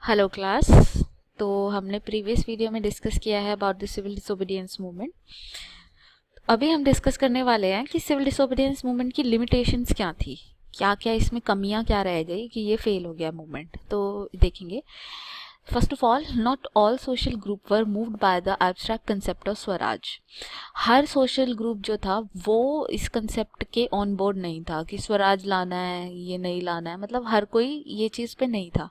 Hello class. तो हमने previous video में डिस्कस किया है about the civil disobedience movement. अभी हम डिस्कस करने वाले हैं कि सिविल डिसोबीडियंस मूवमेंट की लिमिटेशंस क्या थी, क्या क्या इसमें कमियां क्या रह गई कि ये फेल हो गया मूवमेंट। तो देखेंगे। First of all, not all social group were moved by the abstract concept of Swaraj. Her social group जो था वो इस कंसेप्ट के ऑन बोर्ड नहीं था कि स्वराज लाना है, ये नहीं लाना है, मतलब हर कोई ये चीज़ पे नहीं था।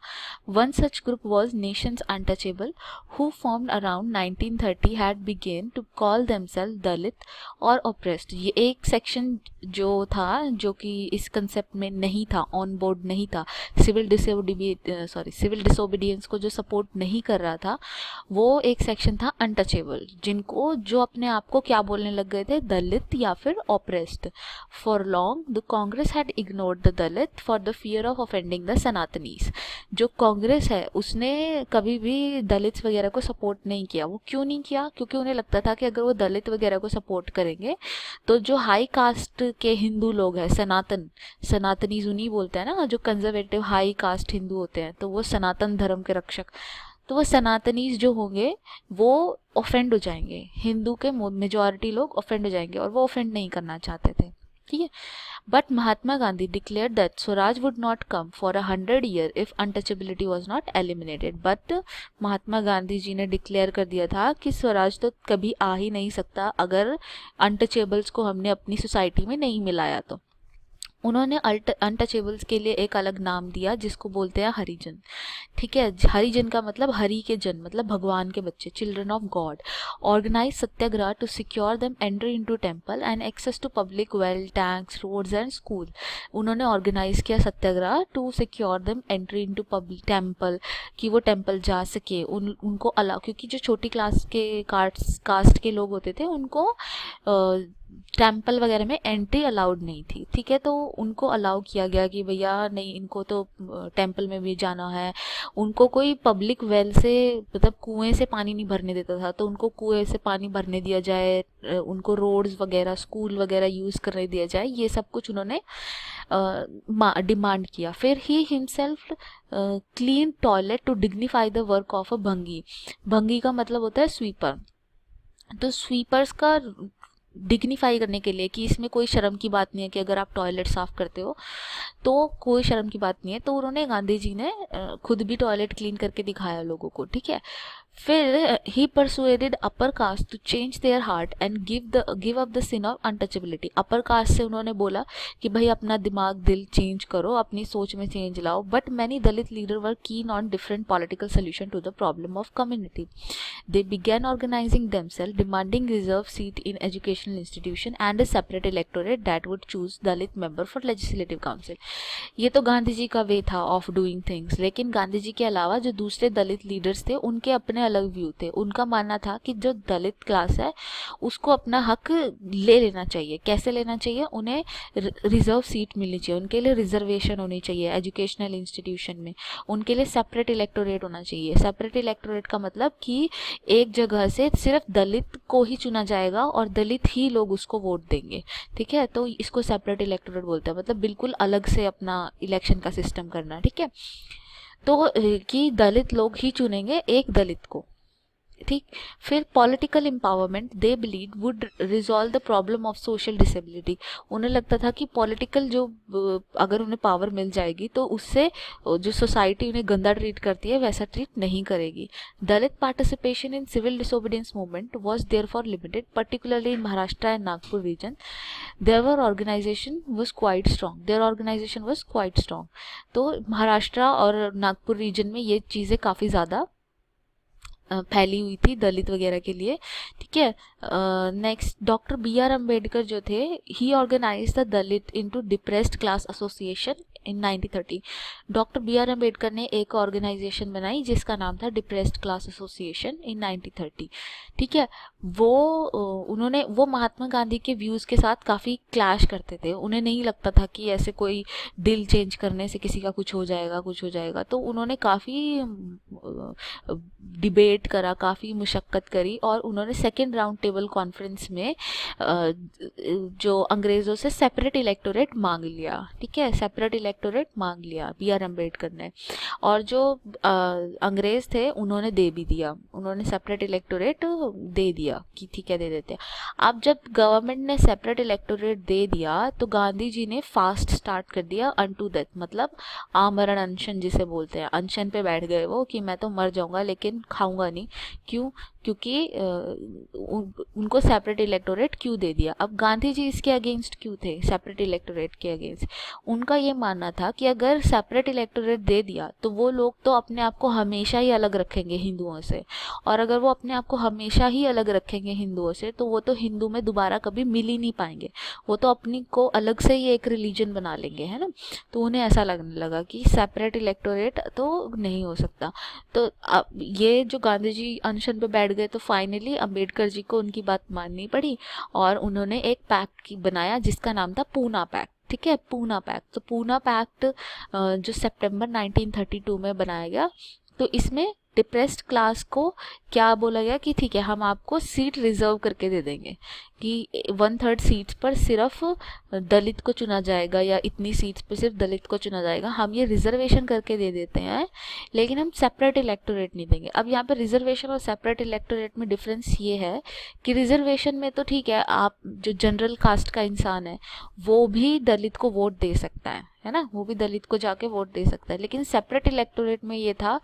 One such group was nations untouchable who formed around 1930 had begin to call themselves Dalit और ऑप्रेस्ड। ये एक सेक्शन जो था जो कि इस कंसेप्ट में नहीं था, ऑन बोर्ड नहीं था, सिविल डिसोबीडियंस को जो सपोर्ट नहीं कर रहा था, वो एक सेक्शन था अनटचेबल, जिनको जो अपने आप को क्या बोलने लग गए थे, दलित या फिर oppressed. For long the Congress had ignored the Dalit for the fear of offending the Sanatanis. जो कांग्रेस है उसने कभी भी दलित वगैरह को सपोर्ट नहीं किया। वो क्यों नहीं किया? क्योंकि उन्हें लगता था कि अगर वो दलित वगैरह को सपोर्ट करेंगे तो जो हाई कास्ट के हिंदू लोग हैं, सनातनीज उन्हीं बोलते हैं ना, जो कंजर्वेटिव हाई कास्ट हिंदू होते हैं, तो वो सनातन धर्म के रक्षक, तो वो सनातनीज जो होंगे वो ऑफेंड हो जाएंगे, हिंदू के मेजॉरिटी लोग ऑफेंड हो जाएंगे, और वो ऑफेंड नहीं करना चाहते थे। ठीक है। But Mahatma Gandhi declared that swaraj would not come for 100 years if untouchability was not eliminated. But Mahatma Gandhi ji ने डिक्लेयर कर दिया था कि स्वराज तो कभी आ ही नहीं सकता अगर अनटचेबल्स को हमने अपनी सोसाइटी में नहीं मिलाया। तो उन्होंने अनटचेबल्स के लिए एक अलग नाम दिया जिसको बोलते हैं हरिजन। ठीक है। हरिजन का मतलब हरि के जन, मतलब भगवान के बच्चे, children of God. Organise satyagraha to secure them entry into temple and access to public well, tanks, roads and school. उन्होंने ऑर्गेनाइज किया satyagraha to secure them entry into public temple, कि वो टेंपल जा सके, उनको अलाउ, क्योंकि जो छोटी क्लास के कास्ट के लोग होते थे उनको टेम्पल वगैरह में एंट्री अलाउड नहीं थी। ठीक है। तो उनको अलाउ किया गया कि भैया नहीं, इनको तो टेम्पल में भी जाना है। उनको कोई पब्लिक वेल से, मतलब कुएं से पानी नहीं भरने देता था, तो उनको कुएं से पानी भरने दिया जाए, उनको रोड्स वगैरह, स्कूल वगैरह यूज़ करने दिया जाए, ये सब कुछ उन्होंने डिमांड किया। फिर he himself clean toilet to dignify the work of a bhangi. Bhangi का मतलब होता है स्वीपर। तो स्वीपर्स का डिग्निफाई करने के लिए, कि इसमें कोई शर्म की बात नहीं है कि अगर आप टॉयलेट साफ करते हो तो कोई शर्म की बात नहीं है, तो उन्होंने, गांधी जी ने खुद भी टॉयलेट क्लीन करके दिखाया लोगों को। ठीक है। फिर ही persuaded upper caste to change their heart and give up the sin of untouchability. Upper caste से उन्होंने बोला कि भाई अपना दिमाग, दिल चेंज करो, अपनी सोच में चेंज लाओ। But many Dalit leader were keen on different political solution to the problem of community. They began organizing themselves, demanding reserved seat in educational institution and a separate electorate that would choose Dalit member for legislative council. ये तो गांधी जी का वे था of doing things, लेकिन गांधी जी के अलावा जो दूसरे दलित leaders थे उनके अपने अलग व्यू थे। उनका मानना था कि जो दलित क्लास है उसको अपना हक ले लेना चाहिए। कैसे लेना चाहिए? उन्हें रिजर्व सीट मिलनी चाहिए, उनके लिए रिजर्वेशन होनी चाहिए एजुकेशनल इंस्टीट्यूशन में, उनके लिए सेपरेट इलेक्टोरेट होना चाहिए। सेपरेट इलेक्टोरेट का मतलब कि एक जगह से सिर्फ दलित को ही चुना जाएगा और दलित ही लोग उसको वोट देंगे। ठीक है। तो इसको सेपरेट इलेक्टोरेट बोलते हैं, मतलब बिल्कुल अलग से अपना इलेक्शन का सिस्टम करना। ठीक है। तो कि दलित लोग ही चुनेंगे एक दलित को। ठीक। फिर political empowerment they believe would resolve the problem of social disability. उन्हें लगता था कि पॉलिटिकल जो, अगर उन्हें पावर मिल जाएगी तो उससे जो सोसाइटी उन्हें गंदा ट्रीट करती है वैसा ट्रीट नहीं करेगी। Dalit participation in civil disobedience movement was there for limited, particularly in Maharashtra and Nagpur region. There organisation was quite strong. तो महाराष्ट्र और नागपुर रीजन में ये चीज़ें काफ़ी ज़्यादा फैली हुई थी दलित वगैरह के लिए। ठीक है। Next, doctor B R Ambedkar जो थे, he organise the Dalit into depressed class association in 1930। Doctor B R Ambedkar ने एक ऑर्गेनाइजेशन बनाई जिसका नाम था डिप्रेस्ड क्लास एसोसिएशन इन 1930। ठीक है। वो महात्मा गांधी के व्यूज़ के साथ काफ़ी क्लैश करते थे। उन्हें नहीं लगता था कि ऐसे कोई दिल चेंज करने से किसी का कुछ हो जाएगा। तो उन्होंने काफ़ी डिबेट करा, काफ़ी मुशक्क़त करी और उन्होंने सेकेंड राउंड टेबल कॉन्फ्रेंस में जो अंग्रेज़ों से सेपरेट इलेक्टोरेट मांग लिया। ठीक है, सेपरेट इलेक्टोरेट मांग लिया बी आर अम्बेडकर ने, और जो अंग्रेज़ थे उन्होंने दे भी दिया, उन्होंने सेपरेट इलेक्टोरेट दे दिया कि ठीक है दे देते हैं। अब जब गवर्नमेंट ने सेपरेट इलेक्टोरेट दे दिया तो गांधी जी ने फास्ट स्टार्ट कर दिया अनटू डेथ, मतलब आमरण अनशन जिसे बोलते हैं, अनशन पे बैठ गए वो कि मैं तो मर जाऊंगा लेकिन खाऊंगा नहीं। क्यों? क्योंकि उनको सेपरेट इलेक्टोरेट क्यों दे दिया। अब गांधी जी इसके अगेंस्ट क्यों थे, सेपरेट इलेक्टोरेट के अगेंस्ट? उनका ये मानना था कि अगर सेपरेट इलेक्टोरेट दे दिया तो वो लोग तो अपने आप को हमेशा ही अलग रखेंगे हिंदुओं से, और अगर वो अपने आप को हमेशा ही अलग रखेंगे हिंदुओं से तो वो तो हिंदू में दोबारा कभी मिल ही नहीं पाएंगे, वो तो अपनी को अलग से ही एक रिलीजन बना लेंगे, है ना। तो उन्हें ऐसा लगने लगा कि सेपरेट इलेक्टोरेट तो नहीं हो सकता। तो अब ये जो गांधी जी अनशन पे बैठ गए तो फाइनली अंबेडकर जी को उनकी बात माननी पड़ी और उन्होंने एक पैक्ट बनाया जिसका नाम था पूना पैक्ट। ठीक है, पूना पैक्ट। तो पूना पैक्ट जो सितंबर 1932 में बनाया गया, तो इसमें डिप्रेस्ड क्लास को क्या बोला गया कि ठीक है हम आपको सीट रिजर्व करके दे देंगे कि 1/3 सीट्स पर सिर्फ दलित को चुना जाएगा या इतनी सीट्स पर सिर्फ दलित को चुना जाएगा, हम ये रिजर्वेशन करके दे देते हैं लेकिन हम सेपरेट इलेक्टोरेट नहीं देंगे। अब यहाँ पे रिजर्वेशन और सेपरेट इलेक्टोरेट में डिफरेंस ये है कि रिजर्वेशन में तो ठीक है आप जो जनरल कास्ट का इंसान है वो भी दलित को वोट दे सकता है ना, वो भी दलित को जाके वोट दे सकता है, लेकिन सेपरेट इलेक्टोरेट में ये था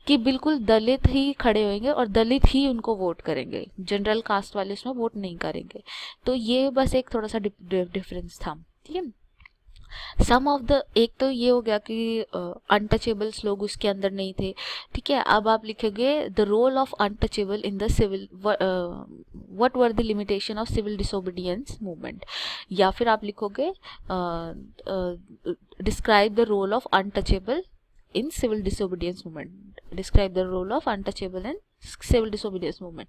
कि बिल्कुल दलित ही खड़े होंगे और दलित ही उनको वोट करेंगे, जनरल कास्ट वाले उसमें वोट नहीं करेंगे। तो ये बस एक थोड़ा सा डिफरेंस था। ठीक है, सम ऑफ द, एक तो ये हो गया कि अनटचेबल्स लोग उसके अंदर नहीं थे। ठीक है, अब आप लिखोगे the role of untouchable in the civil, what were the limitation of civil disobedience movement, या फिर आप लिखोगे describe the role of untouchable in civil disobedience movement, describe the role of untouchable in civil disobedience movement,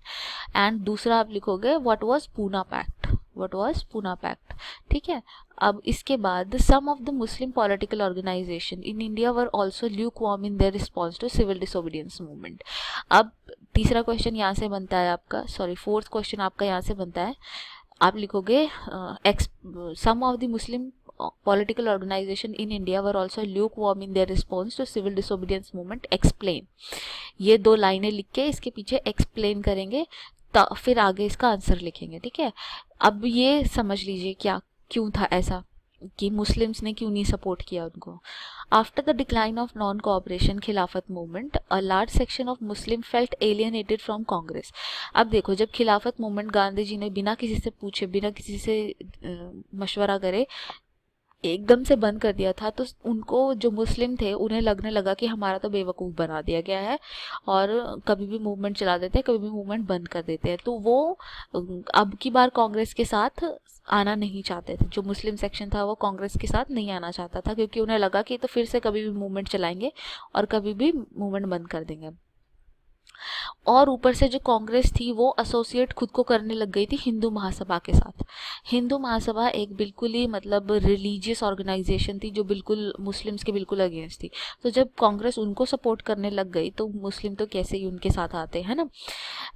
and दूसरा आप लिखोगे what was Pune Pact, what was Pune Pact। ठीक है, अब इसके बाद some of the Muslim political organization in India were also lukewarm in their response to civil disobedience movement। अब तीसरा क्वेश्चन यहाँ से बनता है आपका, सॉरी फोर्थ क्वेश्चन आपका यहाँ से बनता है, आप लिखोगे some of the Muslim political organization in India were also lukewarm in their response to civil disobedience movement, explain। ये दो लाइनें लिख के इसके पीछे एक्सप्लेन करेंगे फिर आगे इसका आंसर लिखेंगे। ठीक है, अब ये समझ लीजिए क्या क्यों था ऐसा कि मुस्लिम्स ने क्यों नहीं सपोर्ट किया उनको। After the decline of non cooperation Khilafat movement a large section of Muslim felt alienated from Congress. अब देखो जब खिलाफत मूवमेंट गांधी जी ने बिना किसी से पूछे, बिना किसी से मशवरा करे एकदम से बंद कर दिया था, तो उनको जो मुस्लिम थे उन्हें लगने लगा कि हमारा तो बेवकूफ़ बना दिया गया है और कभी भी मूवमेंट चला देते हैं, कभी भी मूवमेंट बंद कर देते हैं। तो वो अब की बार कांग्रेस के साथ आना नहीं चाहते थे, जो मुस्लिम सेक्शन था वो कांग्रेस के साथ नहीं आना चाहता था क्योंकि उन्हें लगा कि तो फिर से कभी भी मूवमेंट चलाएंगे और कभी भी मूवमेंट बंद कर देंगे। और ऊपर से जो कांग्रेस थी वो एसोसिएट खुद को करने लग गई थी हिंदू महासभा के साथ। हिंदू महासभा एक बिल्कुल ही मतलब रिलीजियस ऑर्गेनाइजेशन थी जो बिल्कुल मुस्लिम्स के बिल्कुल अगेंस्ट थी। तो जब कांग्रेस उनको सपोर्ट करने लग गई तो मुस्लिम तो कैसे ही उनके साथ आते हैं ना।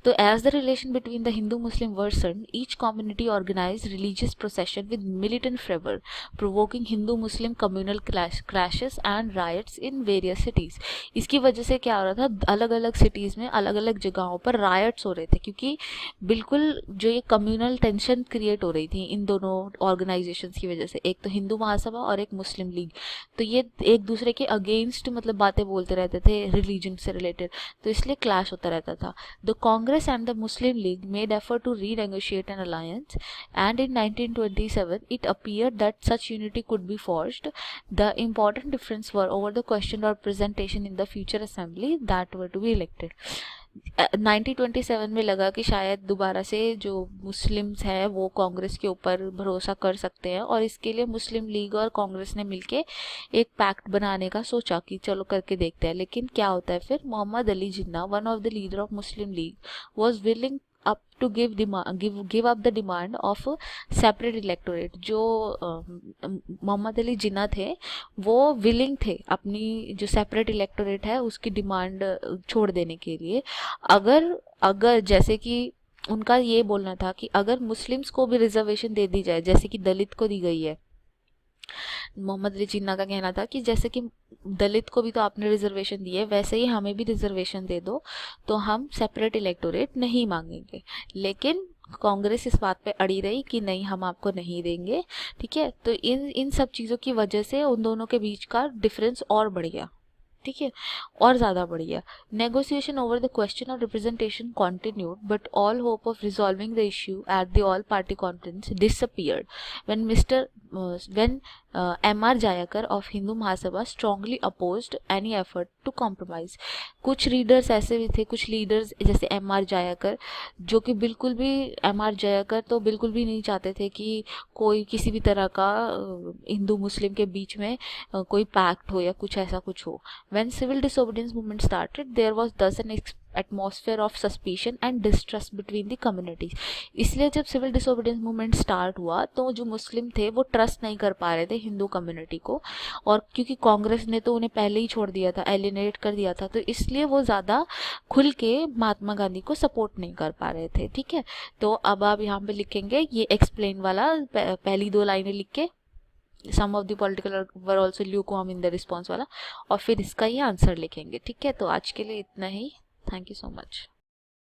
तो as the relation between the Hindu Muslim worsen each community organise religious procession with militant favour provoking Hindu Muslim communal crashes and rights in various cities. इसकी वजह से क्या हो रहा था, अलग अलग सिटीज़ में अलग अलग जगहों पर रायट्स हो रहे थे क्योंकि बिल्कुल जो ये कम्युनल टेंशन क्रिएट हो रही थी इन दोनों ऑर्गेनाइजेशंस की वजह से, एक तो हिंदू महासभा और एक मुस्लिम लीग। तो ये एक दूसरे के अगेंस्ट मतलब बातें बोलते रहते थे रिलीजन से रिलेटेड, तो इसलिए क्लैश होता रहता था। The Congress and the Muslim League made effort to renegotiate an alliance and in 1927 it appeared that such unity could be forged. The important difference were over the question or presentation in the future assembly that were to be elected। 1927 में लगा कि शायद दोबारा से जो Muslims हैं वो कांग्रेस के ऊपर भरोसा कर सकते हैं और इसके लिए मुस्लिम लीग और कांग्रेस ने मिलके एक पैक्ट बनाने का सोचा कि चलो करके देखते हैं। लेकिन क्या होता है फिर, Mohammad Ali Jinnah one of the leader of Muslim League was willing up to give up the demand of separate electorate। जो मोहम्मद अली जिन्ना थे वो विलिंग थे अपनी जो सेपरेट इलेक्टोरेट है उसकी डिमांड छोड़ देने के लिए। अगर अगर जैसे कि उनका ये बोलना था कि अगर मुस्लिम्स को भी रिजर्वेशन दे दी जाए जैसे कि दलित को दी गई है, मोहम्मद अली जिन्ना का कहना था कि जैसे कि दलित को भी तो आपने रिजर्वेशन दी है वैसे ही हमें भी रिजर्वेशन दे दो, तो हम सेपरेट इलेक्टोरेट नहीं मांगेंगे। लेकिन कांग्रेस इस बात पे अड़ी रही कि नहीं हम आपको नहीं देंगे। ठीक है, तो इन सब चीज़ों की वजह से उन दोनों के बीच का डिफरेंस और बढ़ गया। ठीक है, और ज़्यादा बढ़ गया। Negotiation over the question of representation continued but all hope of resolving the issue at the all party conference disappeared when M.R. Jayakar of Hindu Mahasabha strongly opposed any effort to compromise। कुछ रीडर्स ऐसे भी थे, कुछ leaders जैसे M.R. जायाकर जो कि बिल्कुल भी M.R. जायाकर तो बिल्कुल भी नहीं चाहते थे कि कोई किसी भी तरह का हिंदू मुस्लिम के बीच में कोई पैक्ट हो या कुछ ऐसा कुछ हो। When civil disobedience movement started, there was thus an atmosphere of suspicion and distrust between the communities। इसलिए जब सिविल डिसोबीडियंस मूवमेंट स्टार्ट हुआ तो जो मुस्लिम थे वो ट्रस्ट नहीं कर पा रहे थे हिंदू कम्युनिटी को, और क्योंकि कांग्रेस ने तो उन्हें पहले ही छोड़ दिया था, एलिनेट कर दिया था, तो इसलिए वो ज़्यादा खुल के महात्मा गांधी को सपोर्ट नहीं कर पा रहे थे। ठीक है, तो अब आप यहाँ पे लिखेंगे ये एक्सप्लेन वाला पहली 2 लाइनें लिख के some of the political were also lukewarm in the response वाला, और फिर इसका ये आंसर लिखेंगे। ठीक है, तो आज के लिए इतना ही। Thank you so much.